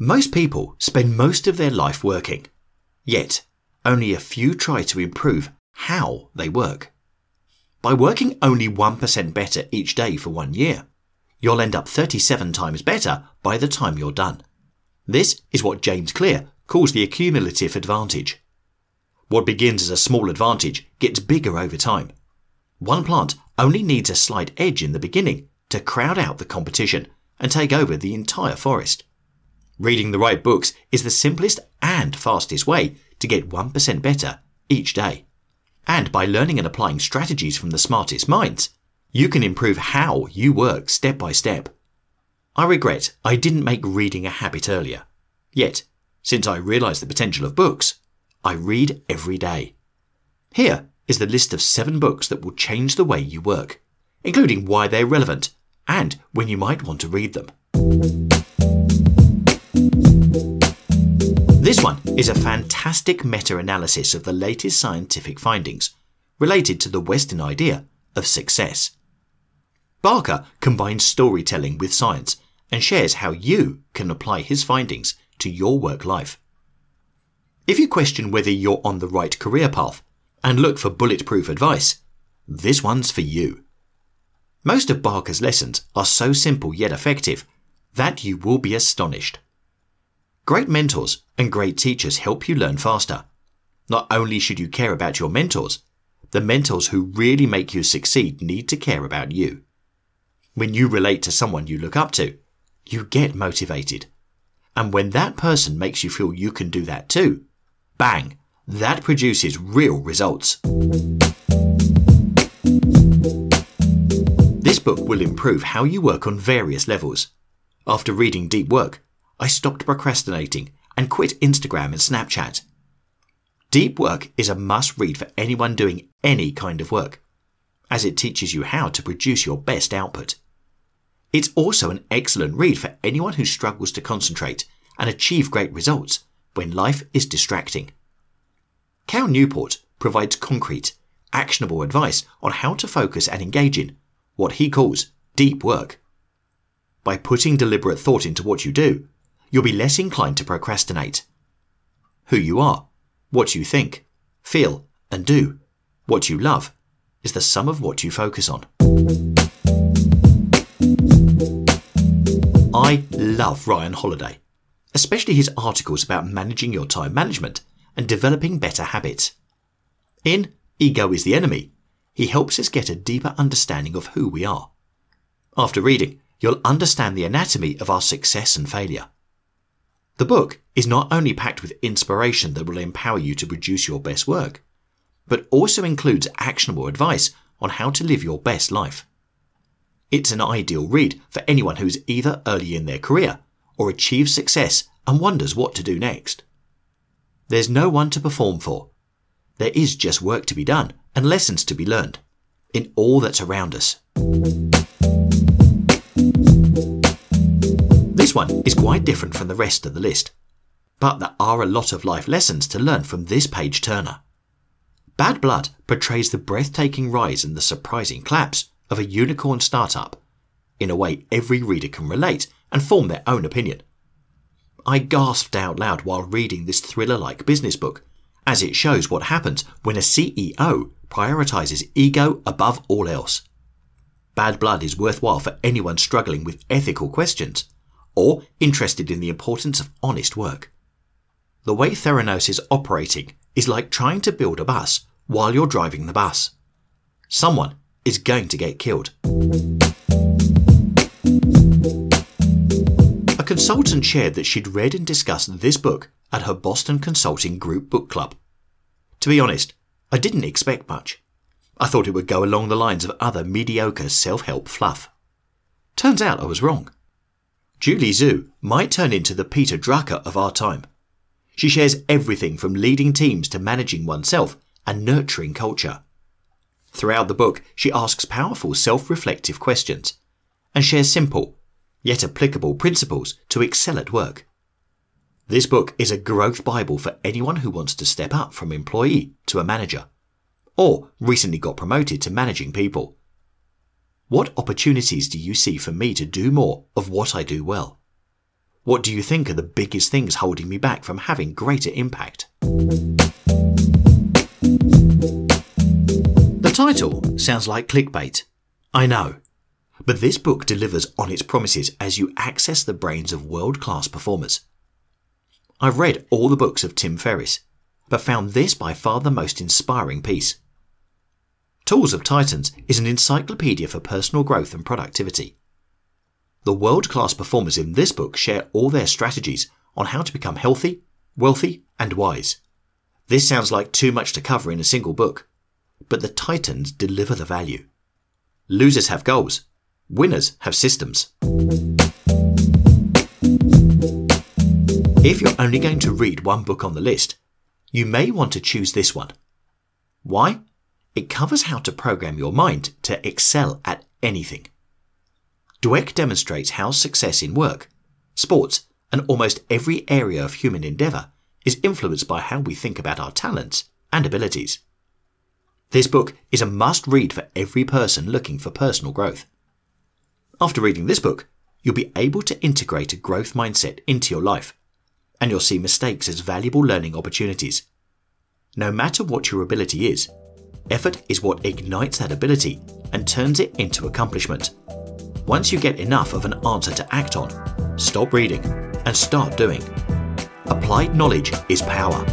Most people spend most of their life working, yet only a few try to improve how they work. By working only 1% better each day for 1 year, you'll end up 37 times better by the time you're done. This is what James Clear calls the accumulative advantage. What begins as a small advantage gets bigger over time. One plant only needs a slight edge in the beginning to crowd out the competition and take over the entire forest. Reading the right books is the simplest and fastest way to get 1% better each day. And by learning and applying strategies from the smartest minds, you can improve how you work step by step. I regret I didn't make reading a habit earlier. Yet, since I realised the potential of books, I read every day. Here is the list of 7 books that will change the way you work, including why they're relevant and when you might want to read them. This one is a fantastic meta-analysis of the latest scientific findings related to the Western idea of success. Barker combines storytelling with science and shares how you can apply his findings to your work life. If you question whether you're on the right career path and look for bulletproof advice, this one's for you. Most of Barker's lessons are so simple yet effective that you will be astonished. Great mentors and great teachers help you learn faster. Not only should you care about your mentors, the mentors who really make you succeed need to care about you. When you relate to someone you look up to, you get motivated. And when that person makes you feel you can do that too, bang, that produces real results. This book will improve how you work on various levels. After reading Deep Work, I stopped procrastinating and quit Instagram and Snapchat. Deep Work is a must-read for anyone doing any kind of work, as it teaches you how to produce your best output. It's also an excellent read for anyone who struggles to concentrate and achieve great results when life is distracting. Cal Newport provides concrete, actionable advice on how to focus and engage in what he calls deep work. By putting deliberate thought into what you do, you'll be less inclined to procrastinate. Who you are, what you think, feel, and do, what you love, is the sum of what you focus on. I love Ryan Holiday, especially his articles about managing your time management and developing better habits. In Ego is the Enemy, he helps us get a deeper understanding of who we are. After reading, you'll understand the anatomy of our success and failure. The book is not only packed with inspiration that will empower you to produce your best work, but also includes actionable advice on how to live your best life. It's an ideal read for anyone who's either early in their career or achieved success and wonders what to do next. There's no one to perform for. There is just work to be done and lessons to be learned in all that's around us. This one is quite different from the rest of the list, but there are a lot of life lessons to learn from this page turner. Bad Blood portrays the breathtaking rise and the surprising collapse of a unicorn startup in a way every reader can relate and form their own opinion. I gasped out loud while reading this thriller-like business book, as it shows what happens when a CEO prioritizes ego above all else. Bad Blood is worthwhile for anyone struggling with ethical questions or interested in the importance of honest work. The way Theranos is operating is like trying to build a bus while you're driving the bus. Someone is going to get killed. A consultant shared that she'd read and discussed this book at her Boston Consulting Group book club. To be honest, I didn't expect much. I thought it would go along the lines of other mediocre self-help fluff. Turns out I was wrong. Julie Zhou might turn into the Peter Drucker of our time. She shares everything from leading teams to managing oneself and nurturing culture. Throughout the book, she asks powerful self-reflective questions and shares simple, yet applicable principles to excel at work. This book is a growth Bible for anyone who wants to step up from employee to a manager, or recently got promoted to managing people. What opportunities do you see for me to do more of what I do well? What do you think are the biggest things holding me back from having greater impact? The title sounds like clickbait. I know. But this book delivers on its promises as you access the brains of world-class performers. I've read all the books of Tim Ferriss, but found this by far the most inspiring piece. Tools of Titans is an encyclopedia for personal growth and productivity. The world-class performers in this book share all their strategies on how to become healthy, wealthy, and wise. This sounds like too much to cover in a single book, but the Titans deliver the value. Losers have goals. Winners have systems. If you're only going to read one book on the list, you may want to choose this one. Why? It covers how to program your mind to excel at anything. Dweck demonstrates how success in work, sports, and almost every area of human endeavour is influenced by how we think about our talents and abilities. This book is a must-read for every person looking for personal growth. After reading this book, you'll be able to integrate a growth mindset into your life, and you'll see mistakes as valuable learning opportunities. No matter what your ability is, effort is what ignites that ability and turns it into accomplishment. Once you get enough of an answer to act on, stop reading and start doing. Applied knowledge is power.